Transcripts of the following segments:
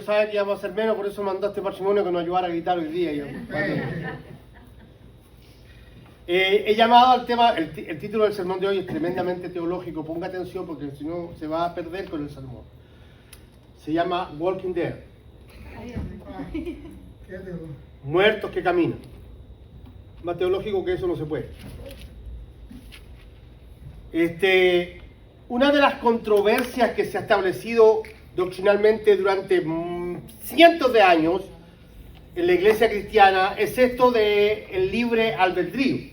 sabe que íbamos a hacer menos, por eso mandó a este matrimonio que nos ayudara a gritar hoy día. He llamado al tema, el título del sermón de hoy es tremendamente teológico, ponga atención porque si no se va a perder con el sermón. Se llama Walking Dead. Muertos que caminan. Más teológico que eso no se puede. Una de las controversias que se ha establecido doctrinalmente durante cientos de años en la iglesia cristiana es esto del libre albedrío.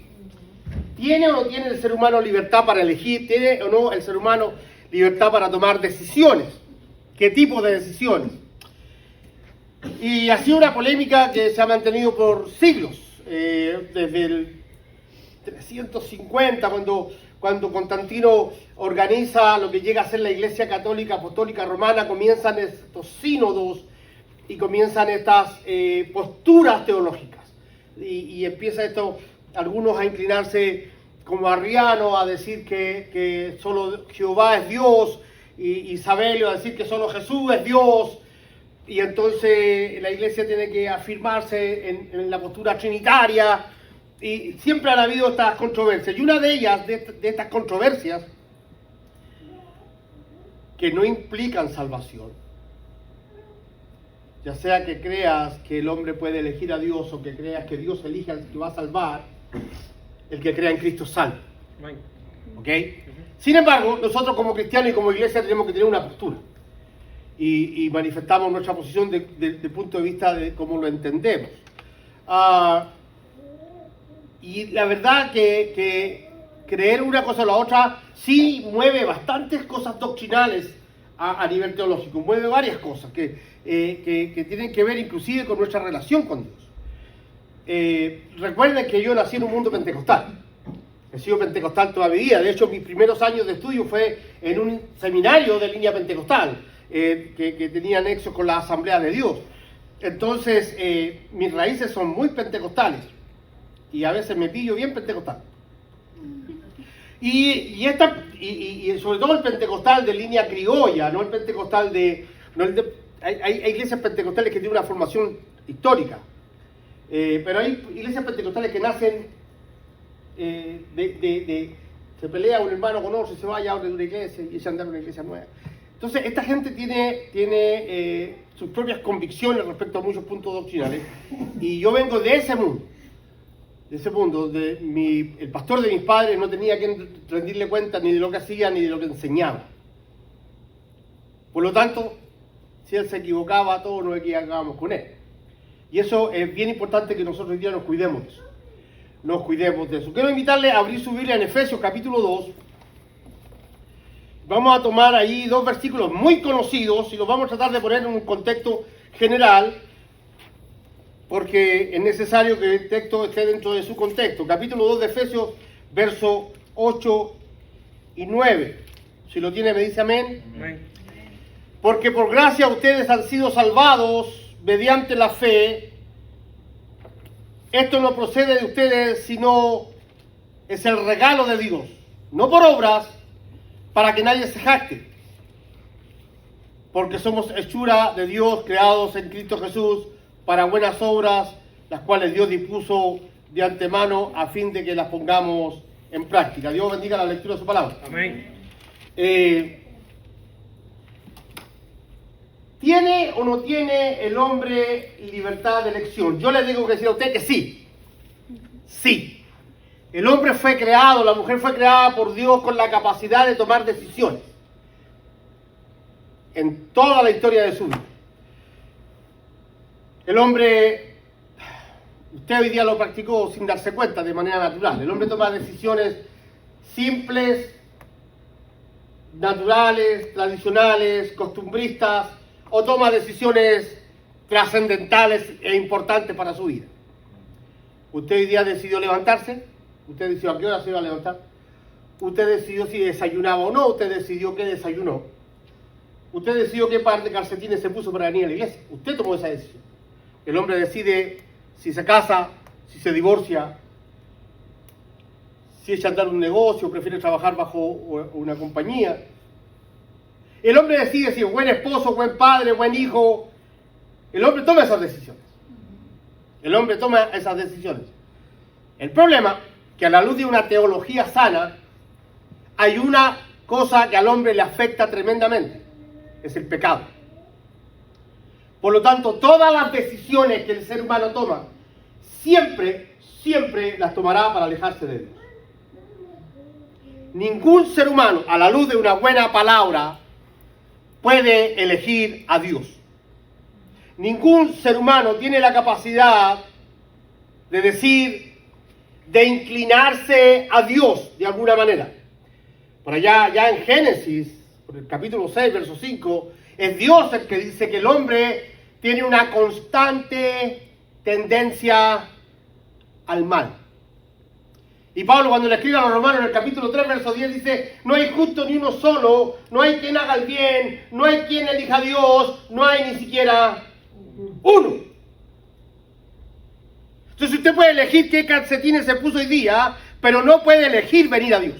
¿Tiene o no tiene el ser humano libertad para elegir? ¿Tiene o no el ser humano libertad para tomar decisiones? ¿Qué tipo de decisiones? Y ha sido una polémica que se ha mantenido por siglos, desde el 350, cuando Constantino organiza lo que llega a ser la Iglesia Católica Apostólica Romana, comienzan estos sínodos y comienzan estas posturas teológicas. Y empieza esto, algunos a inclinarse como arriano, a decir que solo Jehová es Dios, y Sabelio a decir que solo Jesús es Dios, y entonces la Iglesia tiene que afirmarse en la postura trinitaria, y siempre han habido estas controversias, y una de ellas, de estas controversias, que no implican salvación, ya sea que creas que el hombre puede elegir a Dios o que creas que Dios elige al que va a salvar, el que crea en Cristo es salvo. ¿Ok? Sin embargo, nosotros como cristianos y como iglesia tenemos que tener una postura y manifestamos nuestra posición desde el punto de vista de cómo lo entendemos. Y la verdad que creer una cosa o la otra sí mueve bastantes cosas doctrinales a nivel teológico, mueve varias cosas que tienen que ver inclusive con nuestra relación con Dios. Recuerden que yo nací en un mundo pentecostal, he sido pentecostal toda mi vida, de hecho mis primeros años de estudio fue en un seminario de línea pentecostal, que tenía nexos con la Asamblea de Dios. Entonces mis raíces son muy pentecostales y a veces me pillo bien pentecostal. Y sobre todo el pentecostal de línea criolla, no el pentecostal hay iglesias pentecostales que tienen una formación histórica, pero hay iglesias pentecostales que nacen se pelea un hermano con otro, se vaya a una iglesia y se anda a una iglesia nueva. Entonces esta gente tiene sus propias convicciones respecto a muchos puntos doctrinales, y yo vengo de ese mundo donde el pastor de mis padres no tenía que rendirle cuenta ni de lo que hacía ni de lo que enseñaba. Por lo tanto, si él se equivocaba, todos nos equivocábamos con él. Y eso es bien importante que nosotros hoy día nos cuidemos de eso. Quiero invitarle a abrir su Biblia en Efesios capítulo 2. Vamos a tomar ahí dos versículos muy conocidos y los vamos a tratar de poner en un contexto general, porque es necesario que el texto esté dentro de su contexto. Capítulo 2 de Efesios, versos 8 y 9. Si lo tiene, me dice amén. Amén. Porque por gracia ustedes han sido salvados mediante la fe. Esto no procede de ustedes, sino es el regalo de Dios, no por obras, para que nadie se jacte. Porque somos hechura de Dios, creados en Cristo Jesús, para buenas obras, las cuales Dios dispuso de antemano a fin de que las pongamos en práctica. Dios bendiga la lectura de su palabra. Amén. ¿Tiene o no tiene el hombre libertad de elección? Yo le digo que decir a usted que sí. Sí. El hombre fue creado, la mujer fue creada por Dios con la capacidad de tomar decisiones. En toda la historia de su vida. El hombre, usted hoy día lo practicó sin darse cuenta, de manera natural. El hombre toma decisiones simples, naturales, tradicionales, costumbristas, o toma decisiones trascendentales e importantes para su vida. Usted hoy día decidió levantarse, usted decidió a qué hora se iba a levantar, usted decidió si desayunaba o no, usted decidió qué desayunó, usted decidió qué par de calcetines se puso para venir a la iglesia, usted tomó esa decisión. El hombre decide si se casa, si se divorcia, si echa a andar un negocio, prefiere trabajar bajo una compañía. El hombre decide si es buen esposo, buen padre, buen hijo, El hombre toma esas decisiones. El hombre toma esas decisiones. El problema, que a la luz de una teología sana, hay una cosa que al hombre le afecta tremendamente. Es el pecado. Por lo tanto, todas las decisiones que el ser humano toma, siempre las tomará para alejarse de Dios. Ningún ser humano, a la luz de una buena palabra, puede elegir a Dios. Ningún ser humano tiene la capacidad de decir, de inclinarse a Dios de alguna manera. Por allá, ya en Génesis, por el capítulo 6, verso 5, es Dios el que dice que el hombre tiene una constante tendencia al mal. Y Pablo, cuando le escribe a los romanos en el capítulo 3, verso 10, dice, no hay justo ni uno solo, no hay quien haga el bien, no hay quien elija a Dios, no hay ni siquiera uno. Entonces usted puede elegir qué calcetines se puso hoy día, pero no puede elegir venir a Dios.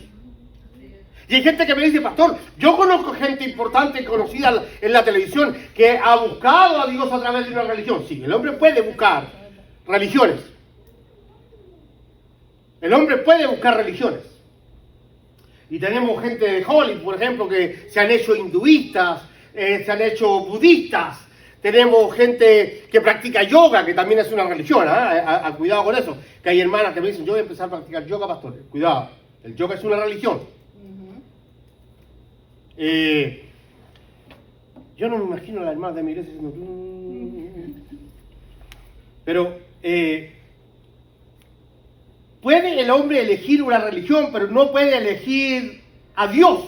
Y hay gente que me dice, pastor, yo conozco gente importante, conocida en la televisión, que ha buscado a Dios a través de una religión. Sí, el hombre puede buscar religiones. El hombre puede buscar religiones. Y tenemos gente de Hollywood, por ejemplo, que se han hecho hinduistas, se han hecho budistas. Tenemos gente que practica yoga, que también es una religión. Cuidado con eso. Que hay hermanas que me dicen, yo voy a empezar a practicar yoga, pastor. Cuidado, el yoga es una religión. Yo no me imagino a las hermanas de mi iglesia diciendo... Pero puede el hombre elegir una religión, pero no puede elegir a Dios.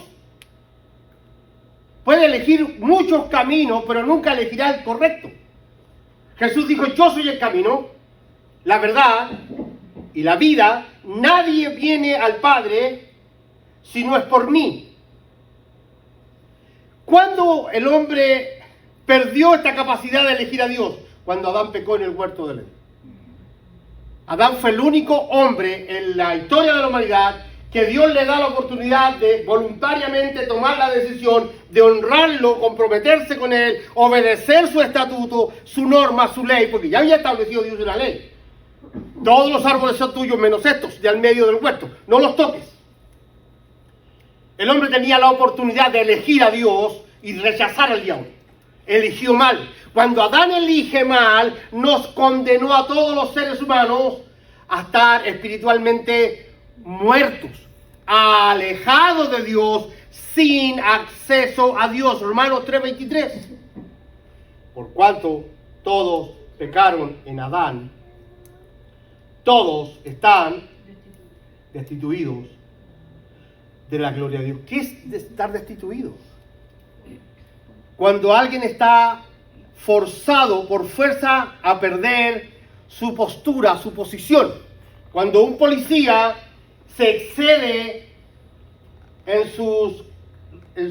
Puede elegir muchos caminos, pero nunca elegirá el correcto. Jesús dijo, yo soy el camino, la verdad y la vida. Nadie viene al Padre si no es por mí. ¿Cuándo el hombre perdió esta capacidad de elegir a Dios? Cuando Adán pecó en el huerto del Edén. Adán fue el único hombre en la historia de la humanidad que Dios le da la oportunidad de voluntariamente tomar la decisión de honrarlo, comprometerse con él, obedecer su estatuto, su norma, su ley, porque ya había establecido Dios una ley. Todos los árboles son tuyos menos estos, de al medio del huerto, no los toques. El hombre tenía la oportunidad de elegir a Dios y rechazar al diablo. Eligió mal. Cuando Adán elige mal, nos condenó a todos los seres humanos a estar espiritualmente muertos, alejados de Dios, sin acceso a Dios. Romanos 3:23. Por cuanto todos pecaron en Adán, todos están destituidos de la gloria de Dios. ¿Qué es estar destituido? Cuando alguien está forzado por fuerza a perder su postura, su posición. Cuando un policía se excede en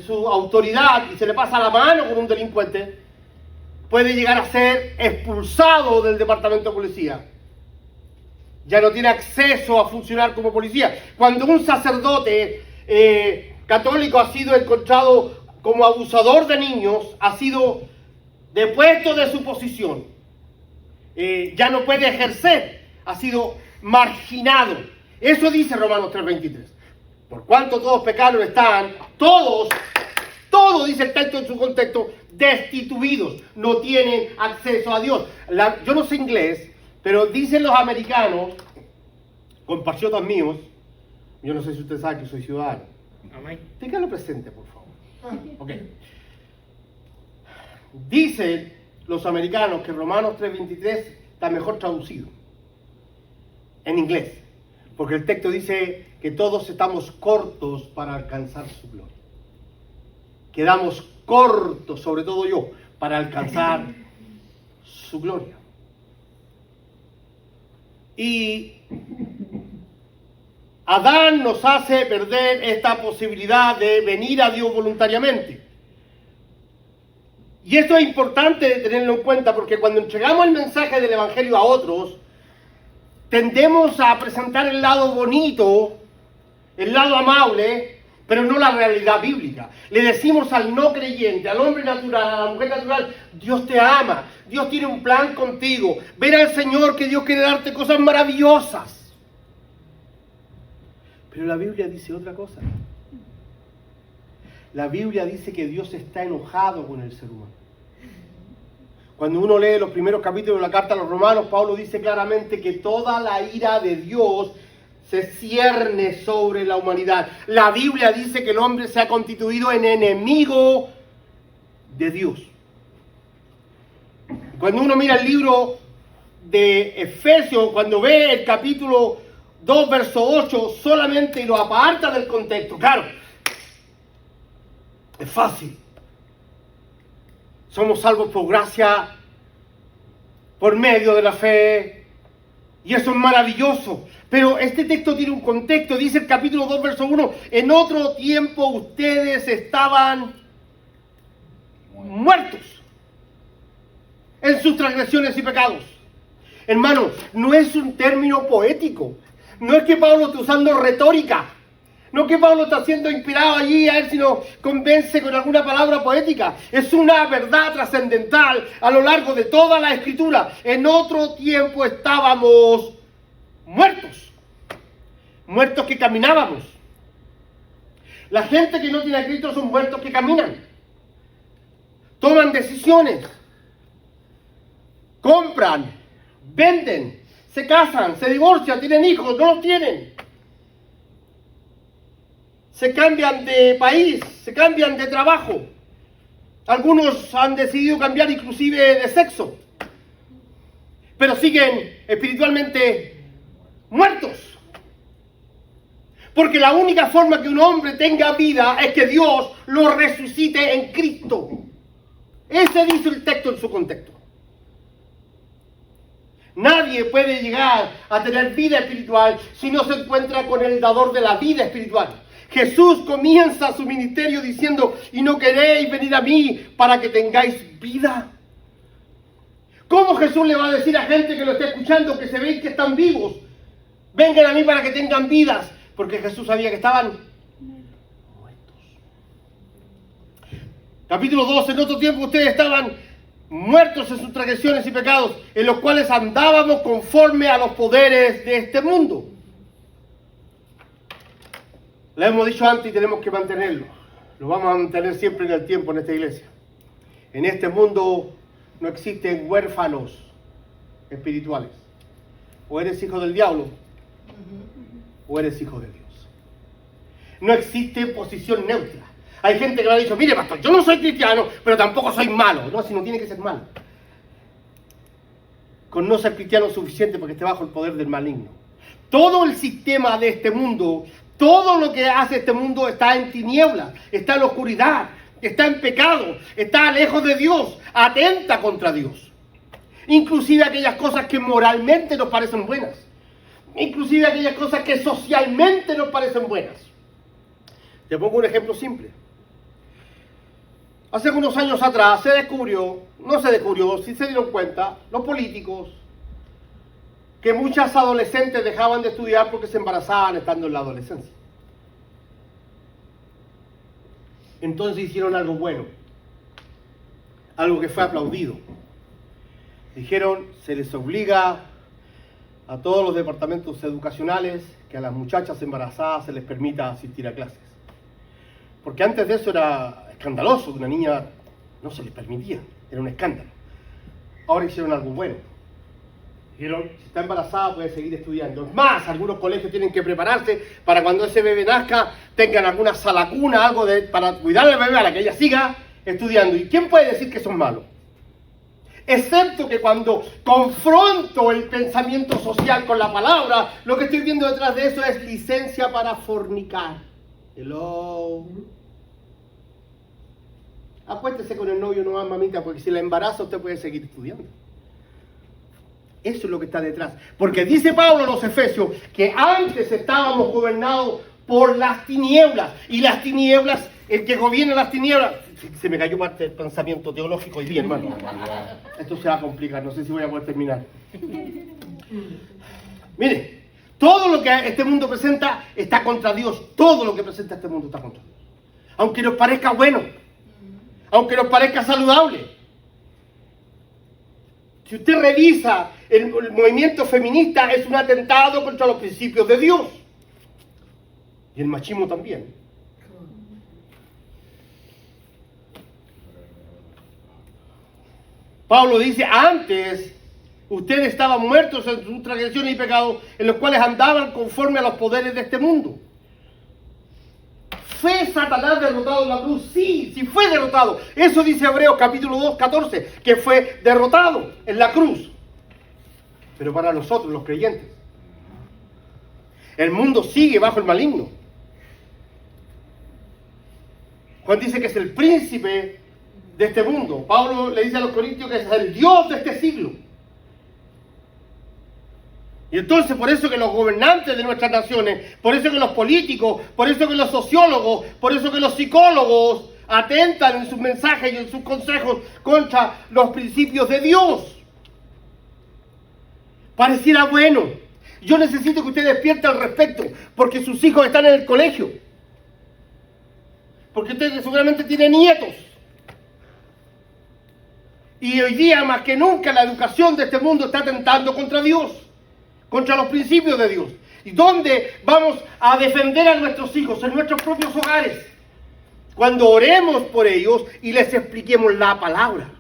su autoridad y se le pasa la mano con un delincuente, puede llegar a ser expulsado del departamento de policía. Ya no tiene acceso a funcionar como policía. Cuando un sacerdote católico ha sido encontrado como abusador de niños, ha sido depuesto de su posición, ya no puede ejercer, ha sido marginado. Eso dice Romanos 3:23. Por cuanto todos pecaron están, todos, dice el texto en su contexto, destituidos, no tienen acceso a Dios. Yo no sé inglés, pero dicen los americanos, compatriotas míos, yo no sé si usted sabe que soy ciudadano. Amén. Téngalo presente, por favor. Ok. Dicen los americanos que Romanos 3:23 está mejor traducido en inglés, porque el texto dice que todos estamos cortos para alcanzar su gloria. Quedamos cortos, sobre todo yo, para alcanzar su gloria. Y Adán nos hace perder esta posibilidad de venir a Dios voluntariamente. Y esto es importante tenerlo en cuenta porque cuando entregamos el mensaje del Evangelio a otros, tendemos a presentar el lado bonito, el lado amable, pero no la realidad bíblica. Le decimos al no creyente, al hombre natural, a la mujer natural, Dios te ama, Dios tiene un plan contigo. Ven al Señor que Dios quiere darte cosas maravillosas. Pero la Biblia dice otra cosa. La Biblia dice que Dios está enojado con el ser humano. Cuando uno lee los primeros capítulos de la carta a los Romanos, Pablo dice claramente que toda la ira de Dios se cierne sobre la humanidad. La Biblia dice que el hombre se ha constituido en enemigo de Dios. Cuando uno mira el libro de Efesios, cuando ve el capítulo 2, verso 8, solamente lo aparta del contexto. Claro, es fácil. Somos salvos por gracia, por medio de la fe, y eso es maravilloso. Pero este texto tiene un contexto. Dice el capítulo 2, verso 1, en otro tiempo ustedes estaban muertos en sus transgresiones y pecados. Hermano, no es un término poético. No es que Pablo esté usando retórica. No es que Pablo está siendo inspirado allí a ver si nos convence con alguna palabra poética. Es una verdad trascendental a lo largo de toda la Escritura. En otro tiempo estábamos muertos. Muertos que caminábamos. La gente que no tiene a Cristo son muertos que caminan. Toman decisiones. Compran. Venden. Se casan. Se divorcian. Tienen hijos. No los tienen. Se cambian de país, se cambian de trabajo. Algunos han decidido cambiar inclusive de sexo. Pero siguen espiritualmente muertos. Porque la única forma que un hombre tenga vida es que Dios lo resucite en Cristo. Ese dice el texto en su contexto. Nadie puede llegar a tener vida espiritual si no se encuentra con el dador de la vida espiritual. Jesús comienza su ministerio diciendo, y no queréis venir a mí para que tengáis vida. ¿Cómo Jesús le va a decir a gente que lo está escuchando que se ven que están vivos? Vengan a mí para que tengan vidas. Porque Jesús sabía que estaban muertos. Capítulo 2, en otro tiempo ustedes estaban muertos en sus transgresiones y pecados, en los cuales andábamos conforme a los poderes de este mundo. Lo hemos dicho antes y tenemos que mantenerlo. Lo vamos a mantener siempre en el tiempo en esta iglesia. En este mundo no existen huérfanos espirituales. O eres hijo del diablo, o eres hijo de Dios. No existe posición neutra. Hay gente que me ha dicho, mire pastor, yo no soy cristiano, pero tampoco soy malo. No, si no tiene que ser malo. Con no ser cristiano es suficiente porque esté bajo el poder del maligno. Todo el sistema de este mundo, todo lo que hace este mundo está en tinieblas, está en oscuridad, está en pecado, está lejos de Dios, atenta contra Dios. Inclusive aquellas cosas que moralmente nos parecen buenas. Inclusive aquellas cosas que socialmente nos parecen buenas. Te pongo un ejemplo simple. Hace unos años atrás se dieron cuenta, los políticos, que muchas adolescentes dejaban de estudiar porque se embarazaban estando en la adolescencia. Entonces hicieron algo bueno, algo que fue aplaudido. Dijeron, se les obliga a todos los departamentos educacionales que a las muchachas embarazadas se les permita asistir a clases. Porque antes de eso era escandaloso, que una niña no se les permitía, era un escándalo. Ahora hicieron algo bueno. Dijeron, si está embarazada puede seguir estudiando. Es más, algunos colegios tienen que prepararse para cuando ese bebé nazca, tengan alguna sala cuna, algo para cuidar al bebé, para que ella siga estudiando. ¿Y quién puede decir que son malos? Excepto que cuando confronto el pensamiento social con la palabra, lo que estoy viendo detrás de eso es licencia para fornicar. Hello. Acuéstese con el novio nomás, mamita, porque si la embaraza usted puede seguir estudiando. Eso es lo que está detrás. Porque dice Pablo a los Efesios que antes estábamos gobernados por las tinieblas. Y las tinieblas, el que gobierna las tinieblas... Se me cayó parte del pensamiento teológico hoy día, hermano. Esto se va a complicar, no sé si voy a poder terminar. Mire, Todo lo que este mundo presenta está contra Dios. Todo lo que presenta este mundo está contra Dios. Aunque nos parezca bueno, aunque nos parezca saludable. Si usted revisa el movimiento feminista, es un atentado contra los principios de Dios. Y el machismo también. Pablo dice, antes ustedes estaban muertos en sus transgresiones y pecados, en los cuales andaban conforme a los poderes de este mundo. ¿Fue Satanás derrotado en la cruz? Sí, sí fue derrotado. Eso dice Hebreos capítulo 2, 14, que fue derrotado en la cruz. Pero para nosotros, los creyentes, el mundo sigue bajo el maligno. Juan dice que es el príncipe de este mundo. Pablo le dice a los corintios que es el Dios de este siglo. Y entonces por eso que los gobernantes de nuestras naciones, por eso que los políticos, por eso que los sociólogos, por eso que los psicólogos atentan en sus mensajes y en sus consejos contra los principios de Dios. Pareciera bueno. Yo necesito que usted despierte al respecto, porque sus hijos están en el colegio. Porque usted seguramente tiene nietos. Y hoy día más que nunca la educación de este mundo está atentando contra Dios, contra los principios de Dios. ¿Y dónde vamos a defender a nuestros hijos? En nuestros propios hogares. Cuando oremos por ellos y les expliquemos la palabra.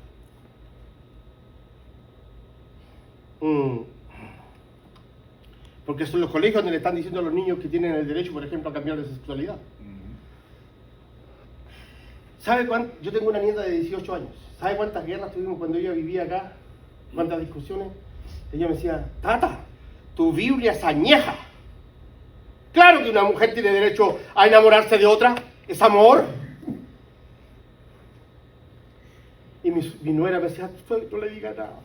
Porque son los colegios donde le están diciendo a los niños que tienen el derecho, por ejemplo, a cambiar de sexualidad. ¿Sabe cuánto? Yo tengo una nieta de 18 años. ¿Sabe cuántas guerras tuvimos cuando ella vivía acá? ¿Cuántas discusiones? Ella me decía, Tata, tu Biblia es añeja. Claro que una mujer tiene derecho a enamorarse de otra. Es amor. Y mi nuera me decía, no le diga nada.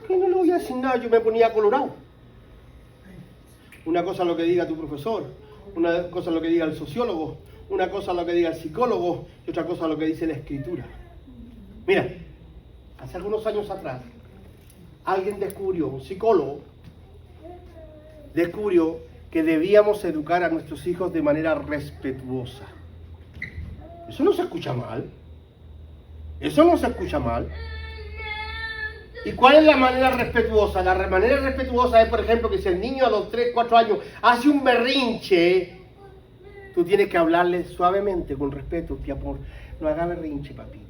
Que no le voy a decir nada. Yo me ponía colorado. Una cosa es lo que diga tu profesor. Una cosa es lo que diga el sociólogo. Una cosa es lo que diga el psicólogo. Y otra cosa es lo que dice la escritura. Mira, hace algunos años atrás, alguien descubrió, un psicólogo, descubrió que debíamos educar a nuestros hijos de manera respetuosa. Eso no se escucha mal. Eso no se escucha mal. ¿Y cuál es la manera respetuosa? La manera respetuosa es, por ejemplo, que si el niño a los 3, 4 años hace un berrinche, tú tienes que hablarle suavemente, con respeto, mi amor. No haga berrinche, papito.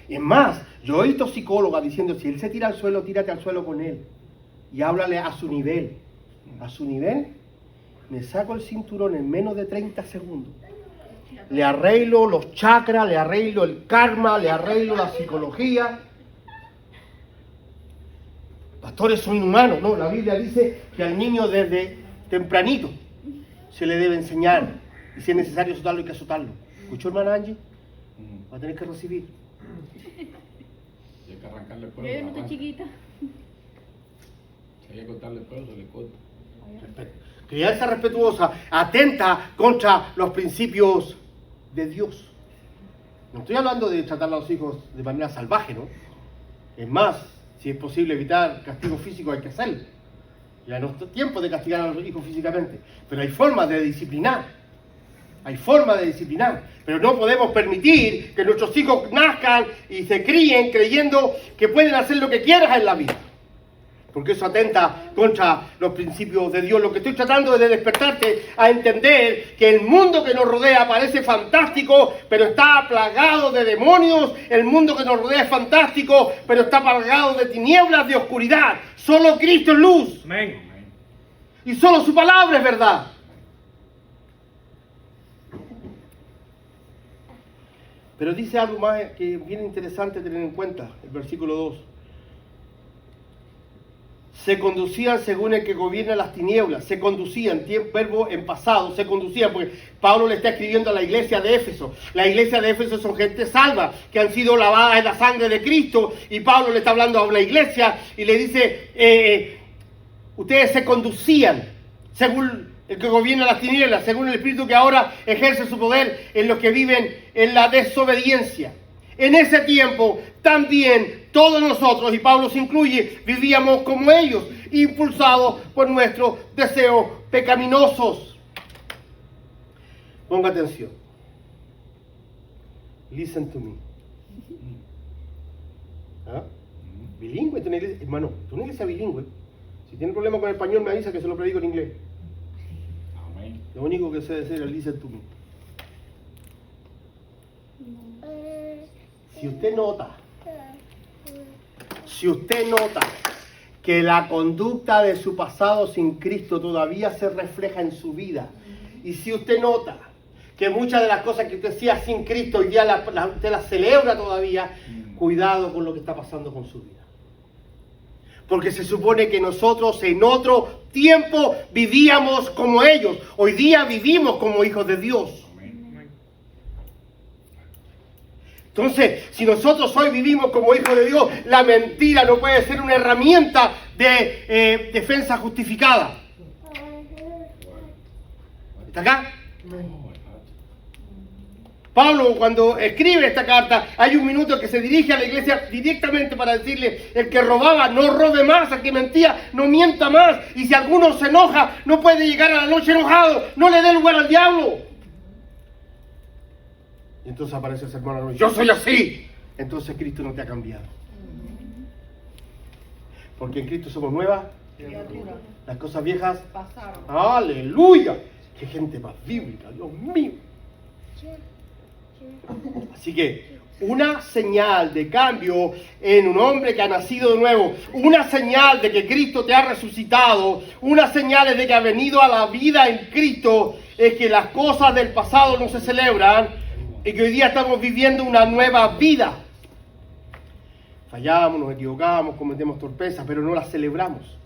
Y es más, yo he visto psicólogas diciendo, si él se tira al suelo, tírate al suelo con él. Y háblale a su nivel. A su nivel, me saco el cinturón en menos de 30 segundos. Le arreglo los chakras, le arreglo el karma, le arreglo la psicología. Pastores son inhumanos, no, la Biblia dice que al niño desde tempranito se le debe enseñar. Y si es necesario azotarlo, hay que azotarlo. ¿Escuchó, hermana Angie? Va a tener que recibir. Y hay que arrancarle el pelo. Yo no estoy chiquita. Si hay que cortarle el pelo, se le corta. Crianza respetuosa atenta contra los principios de Dios. No estoy hablando de tratar a los hijos de manera salvaje, ¿no? Es más, si es posible evitar castigo físico, hay que hacerlo. Ya no es tiempo de castigar a los hijos físicamente, pero hay formas de disciplinar. Hay formas de disciplinar, pero no podemos permitir que nuestros hijos nazcan y se críen creyendo que pueden hacer lo que quieran en la vida. Porque eso atenta contra los principios de Dios. Lo que estoy tratando es de despertarte a entender que el mundo que nos rodea parece fantástico, pero está plagado de demonios. El mundo que nos rodea es fantástico, pero está plagado de tinieblas, de oscuridad. Solo Cristo es luz. Amén. Y solo su palabra es verdad. Pero dice algo más que es bien interesante tener en cuenta, el versículo 2. Se conducían según el que gobierna las tinieblas, se conducían, verbo en pasado, se conducían, porque Pablo le está escribiendo a la iglesia de Éfeso. La iglesia de Éfeso son gente salva, que han sido lavadas en la sangre de Cristo, y Pablo le está hablando a la iglesia, y le dice, ustedes se conducían según el que gobierna las tinieblas, según el Espíritu que ahora ejerce su poder en los que viven en la desobediencia. En ese tiempo también todos nosotros, y Pablo se incluye, vivíamos como ellos. impulsados por nuestros deseos pecaminosos. Ponga atención. Listen to me. ¿Ah? Bilingüe, tú hermano, tú una iglesia bilingüe. Si tiene problema con el español, me avisa que se lo predico en inglés. Amén. Lo único que sé decir es listen to me. Si usted nota que la conducta de su pasado sin Cristo todavía se refleja en su vida, y si usted nota que muchas de las cosas que usted hacía sin Cristo hoy día usted las celebra todavía, cuidado con lo que está pasando con su vida. Porque se supone que nosotros en otro tiempo vivíamos como ellos. Hoy día vivimos como hijos de Dios. Entonces, si nosotros hoy vivimos como hijos de Dios, la mentira no puede ser una herramienta de defensa justificada. ¿Está acá? Pablo, cuando escribe esta carta, hay un minuto que se dirige a la iglesia directamente para decirle: el que robaba, no robe más; el que mentía, no mienta más; y si alguno se enoja, no puede llegar a la noche enojado; no le dé lugar al diablo. Y entonces aparece ese hermano: yo soy así. Entonces Cristo no te ha cambiado. Porque en Cristo somos nuevas criaturas. Las cosas viejas pasaron. ¡Aleluya! ¡Qué gente más bíblica, Dios mío! Así que una señal de cambio en un hombre que ha nacido de nuevo, una señal de que Cristo te ha resucitado, una señal de que ha venido a la vida en Cristo, es que las cosas del pasado no se celebran y que hoy día estamos viviendo una nueva vida. Fallamos, nos equivocamos, cometemos torpezas, pero no las celebramos.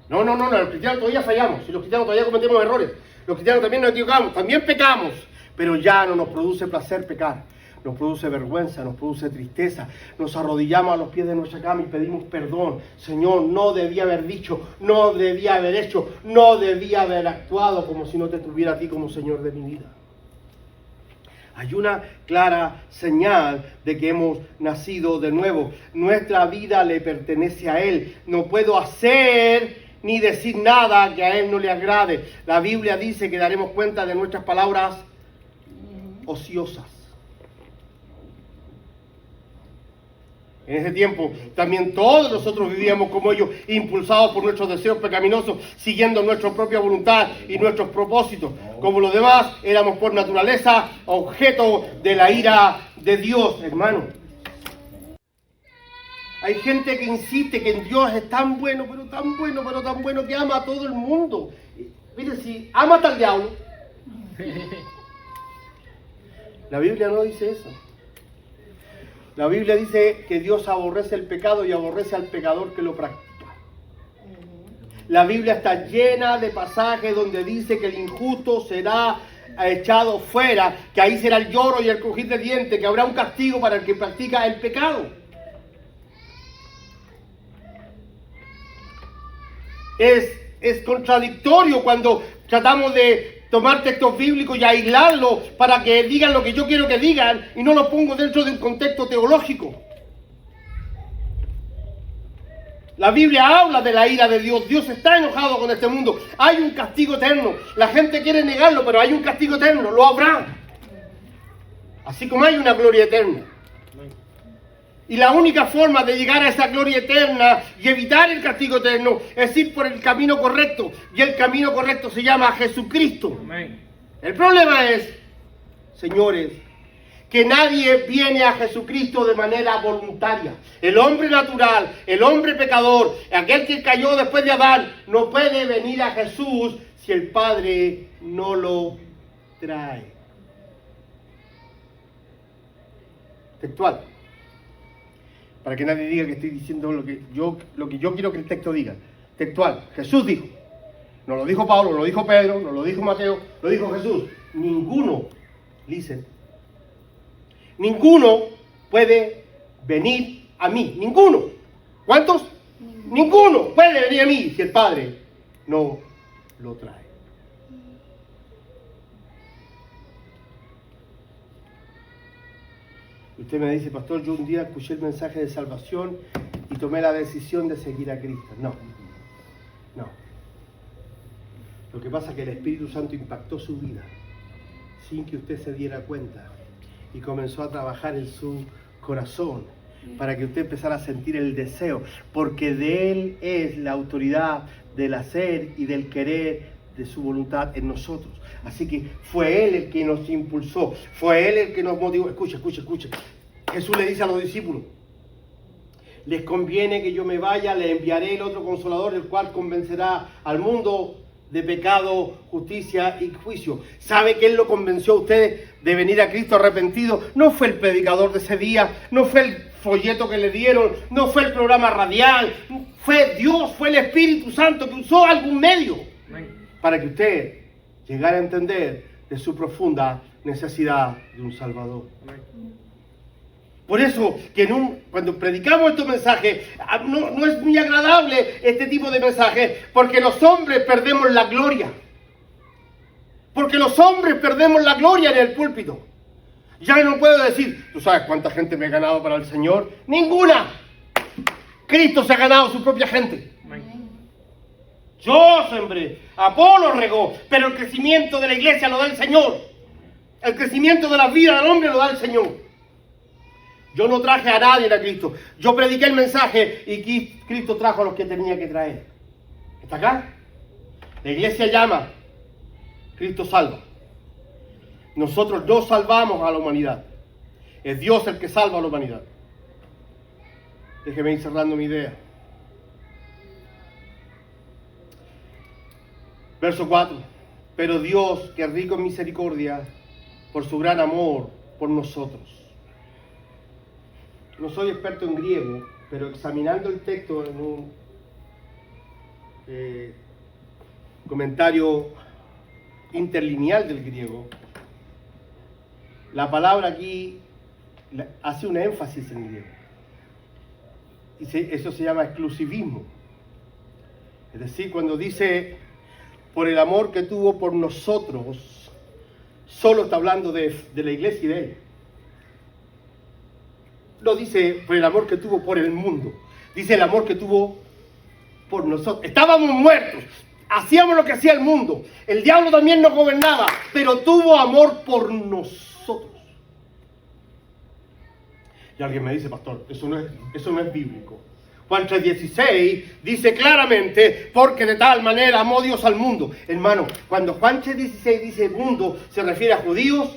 No, los cristianos todavía fallamos, y los cristianos todavía cometemos errores, los cristianos también nos equivocamos, también pecamos. Pero ya no nos produce placer pecar, nos produce vergüenza, nos produce tristeza. Nos arrodillamos a los pies de nuestra cama y pedimos perdón. Señor, no debía haber dicho, no debía haber hecho, no debía haber actuado como si no te tuviera a ti como Señor de mi vida. Hay una clara señal de que hemos nacido de nuevo. Nuestra vida le pertenece a Él. No puedo hacer ni decir nada que a Él no le agrade. La Biblia dice que daremos cuenta de nuestras palabras ociosas. En ese tiempo también todos nosotros vivíamos como ellos, impulsados por nuestros deseos pecaminosos, siguiendo nuestra propia voluntad y nuestros propósitos. Como los demás, éramos por naturaleza objeto de la ira de Dios, hermano. Hay gente que insiste que en Dios es tan bueno, pero tan bueno, pero tan bueno, que ama a todo el mundo. Mire, si ama al diablo. La Biblia no dice eso. La Biblia dice que Dios aborrece el pecado y aborrece al pecador que lo practica. La Biblia está llena de pasajes donde dice que el injusto será echado fuera, que ahí será el lloro y el crujir de dientes, que habrá un castigo para el que practica el pecado. Es contradictorio cuando tratamos de tomar textos bíblicos y aislarlos para que digan lo que yo quiero que digan y no lo pongo dentro de un contexto teológico. La Biblia habla de la ira de Dios. Dios está enojado con este mundo. Hay un castigo eterno. La gente quiere negarlo, pero hay un castigo eterno. Lo habrá. Así como hay una gloria eterna. Y la única forma de llegar a esa gloria eterna y evitar el castigo eterno es ir por el camino correcto. Y el camino correcto se llama Jesucristo. Amén. El problema es, señores, que nadie viene a Jesucristo de manera voluntaria. El hombre natural, el hombre pecador, aquel que cayó después de Adán, no puede venir a Jesús si el Padre no lo trae. Textual. Para que nadie diga que estoy diciendo lo que yo quiero que el texto diga. Textual. Jesús dijo. No lo dijo Pablo, no lo dijo Pedro, no lo dijo Mateo, lo dijo Jesús. Ninguno, listen, ninguno puede venir a mí. Ninguno. ¿Cuántos? Ninguno puede venir a mí si el Padre no lo trae. Usted me dice: pastor, yo un día escuché el mensaje de salvación y tomé la decisión de seguir a Cristo. No, No. Lo que pasa es que el Espíritu Santo impactó su vida sin que usted se diera cuenta y comenzó a trabajar en su corazón para que usted empezara a sentir el deseo, porque de Él es la autoridad del hacer y del querer de su voluntad en nosotros. Así que fue Él el que nos impulsó, fue Él el que nos motivó. Escucha. Jesús le dice a los discípulos: les conviene que yo me vaya, le enviaré el otro Consolador, el cual convencerá al mundo de pecado, justicia y juicio. ¿Sabe quién lo convenció a ustedes de venir a Cristo arrepentido? No fue el predicador de ese día, no fue el folleto que le dieron, no fue el programa radial, fue Dios, fue el Espíritu Santo que usó algún medio para que usted llegara a entender de su profunda necesidad de un Salvador. Por eso que cuando predicamos estos mensajes, no es muy agradable este tipo de mensajes, porque los hombres perdemos la gloria. Porque los hombres perdemos la gloria en el púlpito. Ya no puedo decir, ¿tú sabes cuánta gente me he ganado para el Señor? ¡Ninguna! Cristo se ha ganado su propia gente. Yo sembré, Apolo regó, pero el crecimiento de la iglesia lo da el Señor. El crecimiento de la vida del hombre lo da el Señor. Yo no traje a nadie a Cristo. Yo prediqué el mensaje y Cristo trajo a los que tenía que traer. ¿Está acá? La iglesia llama, Cristo salva. Nosotros no salvamos a la humanidad. Es Dios el que salva a la humanidad. Déjeme ir cerrando mi idea. Verso 4. Pero Dios, que es rico en misericordia, por su gran amor por nosotros. No soy experto en griego, pero examinando el texto en un comentario interlineal del griego, la palabra aquí hace un énfasis en griego. Y eso se llama exclusivismo. Es decir, cuando dice por el amor que tuvo por nosotros, solo está hablando de la iglesia y de Él. No dice por el amor que tuvo por el mundo, dice el amor que tuvo por nosotros. Estábamos muertos, hacíamos lo que hacía el mundo, el diablo también nos gobernaba, pero tuvo amor por nosotros. Y alguien me dice, pastor, eso no es bíblico. Juan 3:16 dice claramente, porque de tal manera amó Dios al mundo. Hermano, cuando Juan 3:16 dice mundo, se refiere a judíos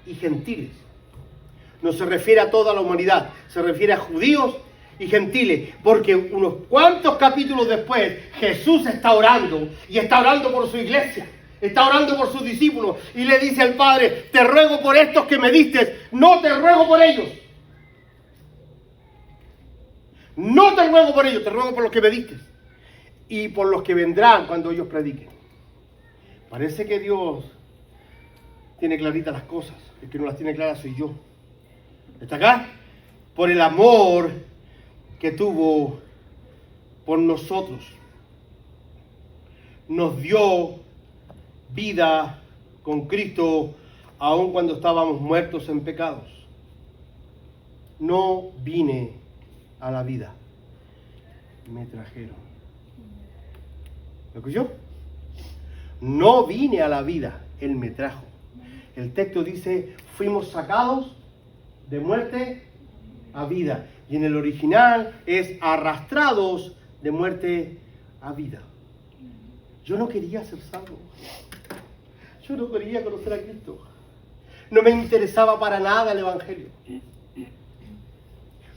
y gentiles. No se refiere a toda la humanidad, se refiere a judíos y gentiles, porque unos cuantos capítulos después Jesús está orando y está orando por su iglesia, está orando por sus discípulos y le dice al Padre: te ruego por estos que me diste, no te ruego por ellos. No te ruego por ellos, te ruego por los que me diste y por los que vendrán cuando ellos prediquen. Parece que Dios tiene claritas las cosas, el que no las tiene claras soy yo. ¿Está acá? Por el amor que tuvo por nosotros. Nos dio vida con Cristo aun cuando estábamos muertos en pecados. No vine a la vida, me trajeron. ¿Lo escuchó? No vine a la vida, Él me trajo. El texto dice, fuimos sacados de muerte a vida. Y en el original es arrastrados de muerte a vida. Yo no quería ser salvo. Yo no quería conocer a Cristo. No me interesaba para nada el Evangelio.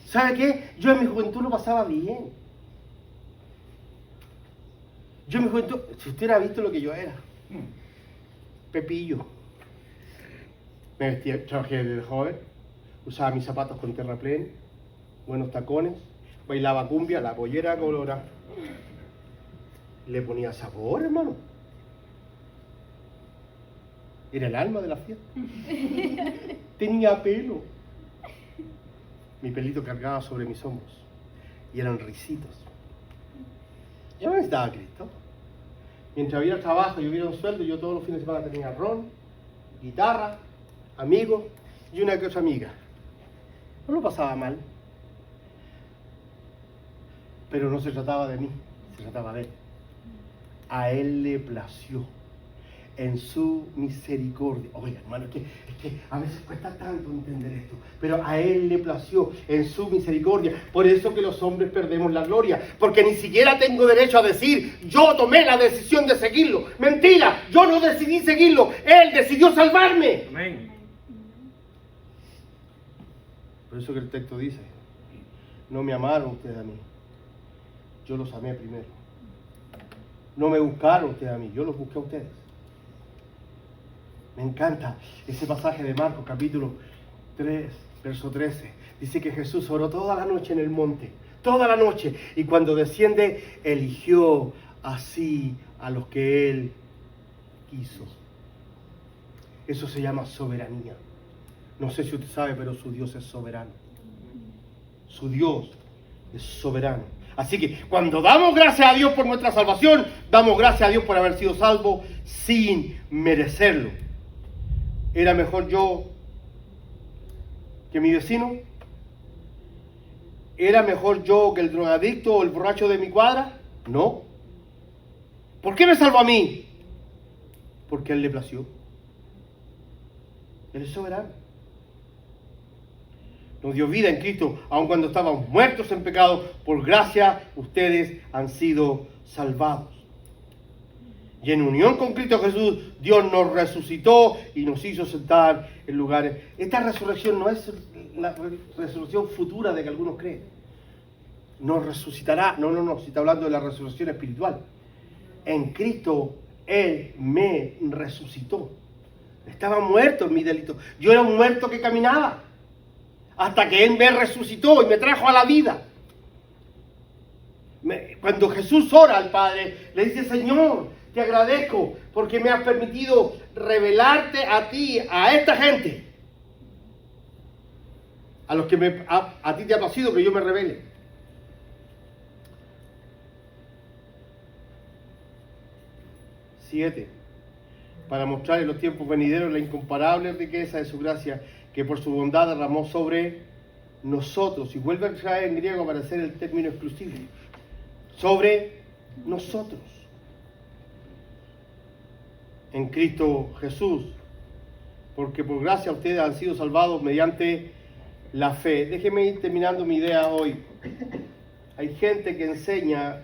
¿Sabe qué? Yo en mi juventud lo pasaba bien. Yo en mi juventud, si usted hubiera visto lo que yo era. Pepillo. Me vestía, trabajé desde joven. Usaba mis zapatos con terraplén, buenos tacones, bailaba cumbia, la pollera colorada. Le ponía sabor, hermano. Era el alma de la fiesta. Tenía pelo. Mi pelito cargaba sobre mis hombros. Y eran risitos. Yo no necesitaba a Cristo. Mientras hubiera trabajo y hubiera un sueldo, yo todos los fines de semana tenía ron, guitarra, amigos y una que otra amiga. No lo pasaba mal. Pero no se trataba de mí, se trataba de Él. a Él le plació en su misericordia. Oye, hermano, es que a veces cuesta tanto entender esto, pero a Él le plació en su misericordia. Por eso que los hombres perdemos la gloria, porque ni siquiera tengo derecho a decir, yo tomé la decisión de seguirlo. Mentira, yo no decidí seguirlo, Él decidió salvarme. Amén. Por eso que el texto dice, no me amaron ustedes a mí, yo los amé primero. No me buscaron ustedes a mí, yo los busqué a ustedes. Me encanta ese pasaje de Marcos capítulo 3, verso 13. Dice que Jesús oró toda la noche en el monte, toda la noche. Y cuando desciende, eligió así a los que Él quiso. Eso se llama soberanía. No sé si usted sabe, pero su Dios es soberano. Su Dios es soberano. Así que cuando damos gracias a Dios por nuestra salvación, damos gracias a Dios por haber sido salvo sin merecerlo. ¿Era mejor yo que mi vecino? ¿Era mejor yo que el drogadicto o el borracho de mi cuadra? No. ¿Por qué me salvó a mí? Porque a Él le plació. Él es soberano. Nos dio vida en Cristo, aun cuando estábamos muertos en pecado. Por gracia, ustedes han sido salvados. Y en unión con Cristo Jesús, Dios nos resucitó y nos hizo sentar en lugares. Esta resurrección no es la resurrección futura de que algunos creen. Nos resucitará. No, si está hablando de la resurrección espiritual. En Cristo, Él me resucitó. Estaba muerto en mi delito. Yo era un muerto que caminaba. Hasta que Él me resucitó y me trajo a la vida. Cuando Jesús ora al Padre, le dice, Señor, te agradezco porque me has permitido revelarte a ti, a esta gente, a los que a ti te ha placido que yo me revele. Siete, para mostrar en los tiempos venideros la incomparable riqueza de su gracia que por su bondad derramó sobre nosotros. Y vuelve a traer en griego para hacer el término exclusivo. Sobre nosotros. En Cristo Jesús, porque por gracia ustedes han sido salvados mediante la fe. Déjeme ir terminando mi idea hoy. Hay gente que enseña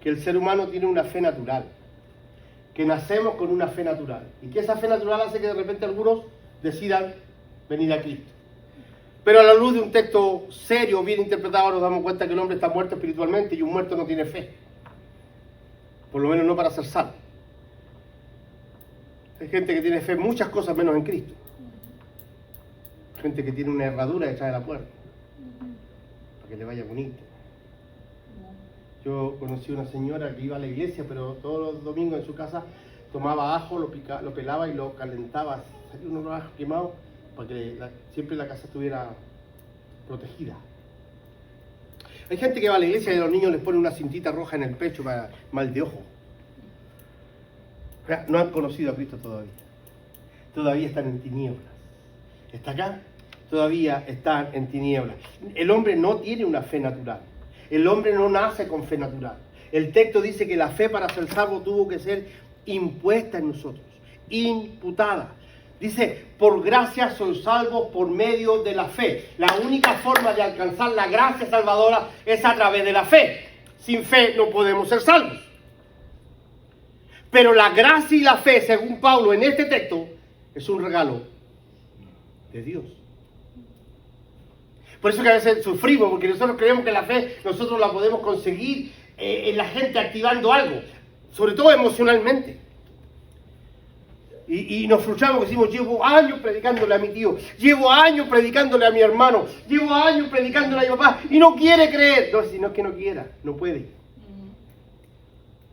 que el ser humano tiene una fe natural, que nacemos con una fe natural, y que esa fe natural hace que de repente algunos decidan venir a Cristo. Pero a la luz de un texto serio, bien interpretado, nos damos cuenta que el hombre está muerto espiritualmente y un muerto no tiene fe. Por lo menos no para ser salvo. Hay gente que tiene fe en muchas cosas menos en Cristo. Gente que tiene una herradura detrás de la puerta para que le vaya bonito. Yo conocí una señora que iba a la iglesia, pero todos los domingos en su casa tomaba ajo, lo pelaba y lo calentaba. Salía unos ajos quemados para que siempre la casa estuviera protegida. Hay gente que va a la iglesia y a los niños les pone una cintita roja en el pecho para mal de ojo. No han conocido a Cristo todavía. Todavía están en tinieblas. ¿Está acá? Todavía están en tinieblas. El hombre no tiene una fe natural. El hombre no nace con fe natural. El texto dice que la fe para ser salvo tuvo que ser impuesta en nosotros, imputada. Dice, por gracia soy salvo por medio de la fe. La única forma de alcanzar la gracia salvadora es a través de la fe. Sin fe no podemos ser salvos. Pero la gracia y la fe, según Pablo en este texto, es un regalo de Dios. Por eso que a veces sufrimos, porque nosotros creemos que la fe nosotros la podemos conseguir en la gente activando algo, sobre todo emocionalmente. Y nos frustramos, decimos, llevo años predicándole a mi tío, llevo años predicándole a mi hermano, llevo años predicándole a mi papá, y no quiere creer. No, si no es que no quiera, no puede.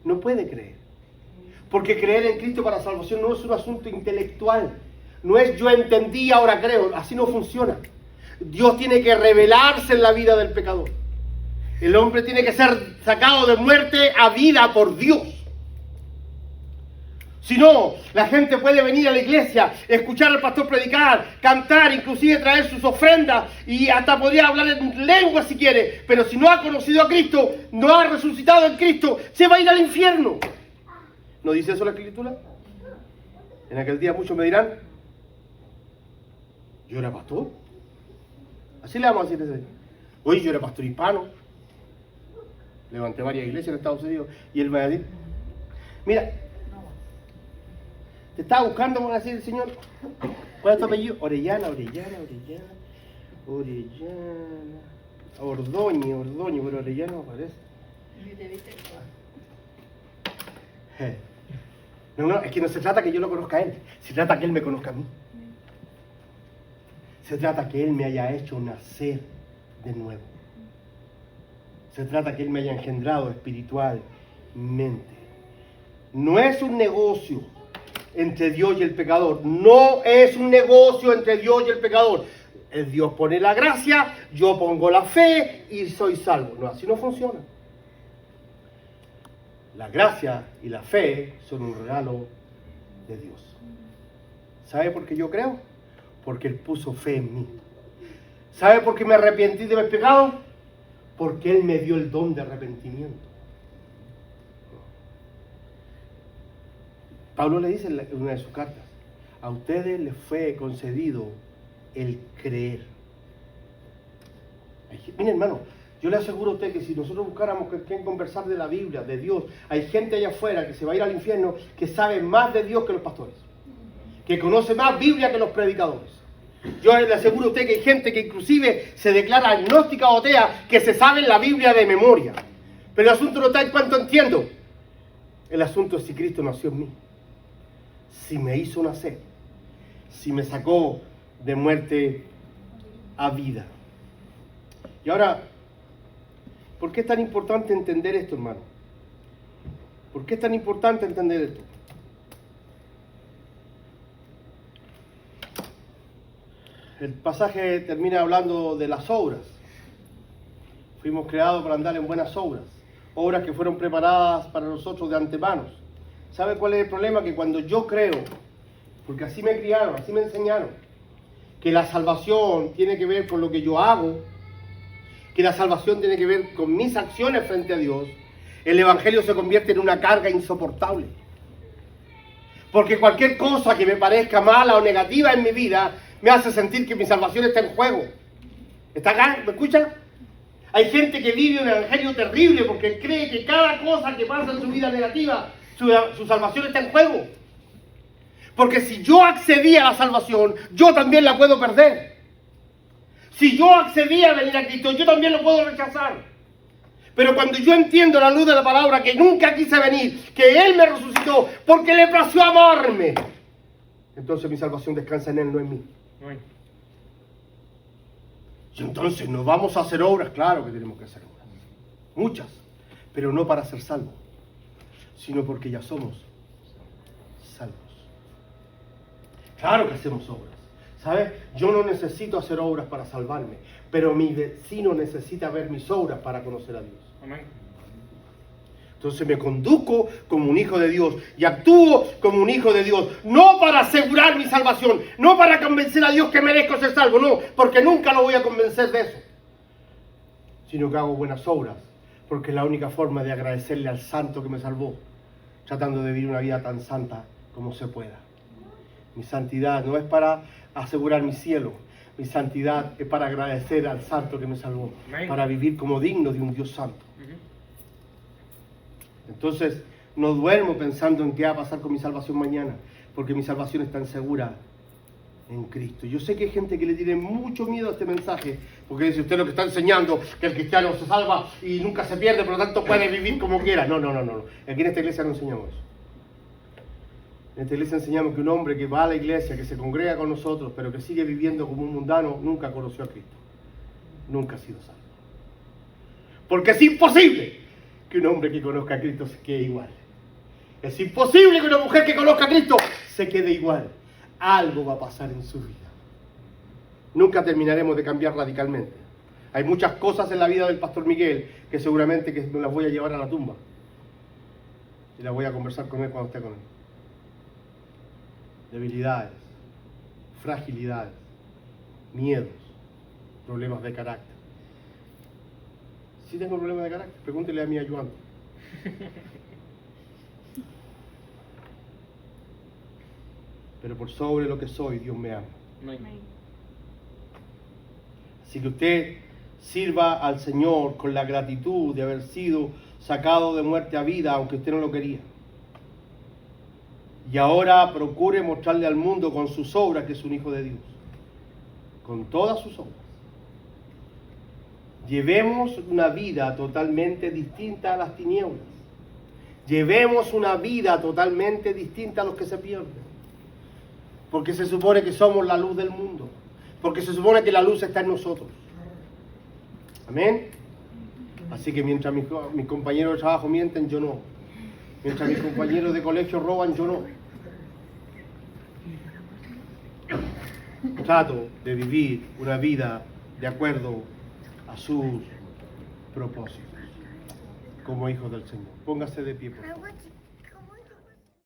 No puede creer. Porque creer en Cristo para salvación no es un asunto intelectual. No es yo entendí, ahora creo. Así no funciona. Dios tiene que revelarse en la vida del pecador. El hombre tiene que ser sacado de muerte a vida por Dios. Si no, la gente puede venir a la iglesia, escuchar al pastor predicar, cantar, inclusive traer sus ofrendas y hasta podría hablar en lengua si quiere. Pero si no ha conocido a Cristo, no ha resucitado en Cristo, se va a ir al infierno. ¿No dice eso la Escritura? En aquel día muchos me dirán, yo era pastor. Así le vamos a decir ese. Oye, yo era pastor hispano. Levanté varias iglesias en Estados Unidos. Y él va a decir, mira, te estaba buscando, me va a decir el Señor. ¿Cuál es tu apellido? Orellana. Ordóñez, pero Orellana no aparece. No, es que no se trata que yo lo conozca a él, se trata que él me conozca a mí. Se trata que él me haya hecho nacer de nuevo. Se trata que él me haya engendrado espiritualmente. No es un negocio entre Dios y el pecador. No es un negocio entre Dios y el pecador. El Dios pone la gracia, yo pongo la fe y soy salvo. No, así no funciona. La gracia y la fe son un regalo de Dios. ¿Sabe por qué yo creo? Porque Él puso fe en mí. ¿Sabe por qué me arrepentí de mis pecados? Porque Él me dio el don de arrepentimiento. Pablo le dice en una de sus cartas, a ustedes les fue concedido el creer. Mire, hermano, yo le aseguro a usted que si nosotros buscáramos con quién conversar de la Biblia, de Dios, hay gente allá afuera que se va a ir al infierno que sabe más de Dios que los pastores, que conoce más Biblia que los predicadores. Yo le aseguro a usted que hay gente que inclusive se declara agnóstica o atea, que se sabe la Biblia de memoria. Pero el asunto no está en cuánto entiendo. El asunto es si Cristo nació en mí, si me hizo nacer, si me sacó de muerte a vida. Y ahora, ¿por qué es tan importante entender esto, hermano? ¿Por qué es tan importante entender esto? El pasaje termina hablando de las obras. Fuimos creados para andar en buenas obras, obras que fueron preparadas para nosotros de antemano. ¿Sabe cuál es el problema? Que cuando yo creo, porque así me criaron, así me enseñaron, que la salvación tiene que ver con lo que yo hago, que la salvación tiene que ver con mis acciones frente a Dios, el Evangelio se convierte en una carga insoportable. Porque cualquier cosa que me parezca mala o negativa en mi vida me hace sentir que mi salvación está en juego. ¿Está acá? ¿Me escucha? Hay gente que vive un evangelio terrible porque cree que cada cosa que pasa en su vida negativa, su salvación está en juego. Porque si yo accedí a la salvación, yo también la puedo perder. Si yo accedí a venir a Cristo, yo también lo puedo rechazar. Pero cuando yo entiendo la luz de la palabra que nunca quise venir, que Él me resucitó porque le plació amarme, entonces mi salvación descansa en Él, no en mí. Y entonces nos vamos a hacer obras, claro que tenemos que hacer obras, muchas, pero no para ser salvos, sino porque ya somos salvos. Claro que hacemos obras, ¿sabes? Yo no necesito hacer obras para salvarme, pero mi vecino necesita ver mis obras para conocer a Dios. Amén. Entonces me conduzco como un hijo de Dios y actúo como un hijo de Dios, no para asegurar mi salvación, no para convencer a Dios que merezco ser salvo, no, porque nunca lo voy a convencer de eso, sino que hago buenas obras, porque es la única forma de agradecerle al santo que me salvó, tratando de vivir una vida tan santa como se pueda. Mi santidad no es para asegurar mi cielo, mi santidad es para agradecer al santo que me salvó, para vivir como digno de un Dios santo. Entonces, no duermo pensando en qué va a pasar con mi salvación mañana, porque mi salvación es tan segura en Cristo. Yo sé que hay gente que le tiene mucho miedo a este mensaje, porque dice usted lo que está enseñando, que el cristiano se salva y nunca se pierde, por lo tanto puede vivir como quiera. No. Aquí en esta iglesia no enseñamos eso. En esta iglesia enseñamos que un hombre que va a la iglesia, que se congrega con nosotros, pero que sigue viviendo como un mundano, nunca conoció a Cristo. Nunca ha sido salvo. Porque es imposible que un hombre que conozca a Cristo se quede igual. Es imposible que una mujer que conozca a Cristo se quede igual. Algo va a pasar en su vida. Nunca terminaremos de cambiar radicalmente. Hay muchas cosas en la vida del pastor Miguel que seguramente que me las voy a llevar a la tumba. Y las voy a conversar con él cuando esté con él. Debilidades, fragilidades, miedos, problemas de carácter. Si tengo problemas de carácter, pregúntele a mi ayudante. pero por sobre lo que soy, Dios me ama. Amén. Así que usted sirva al Señor con la gratitud de haber sido sacado de muerte a vida, aunque usted no lo quería. Y ahora procure mostrarle al mundo con sus obras que es un hijo de Dios. Con todas sus obras. Llevemos una vida totalmente distinta a las tinieblas. Llevemos una vida totalmente distinta a los que se pierden. Porque se supone que somos la luz del mundo. Porque se supone que la luz está en nosotros. Amén. Así que mientras mis compañeros de trabajo mienten, yo no. Mientras mis compañeros de colegio roban, yo no. Trato de vivir una vida de acuerdo a sus propósitos como hijos del Señor. Póngase de pie, por favor.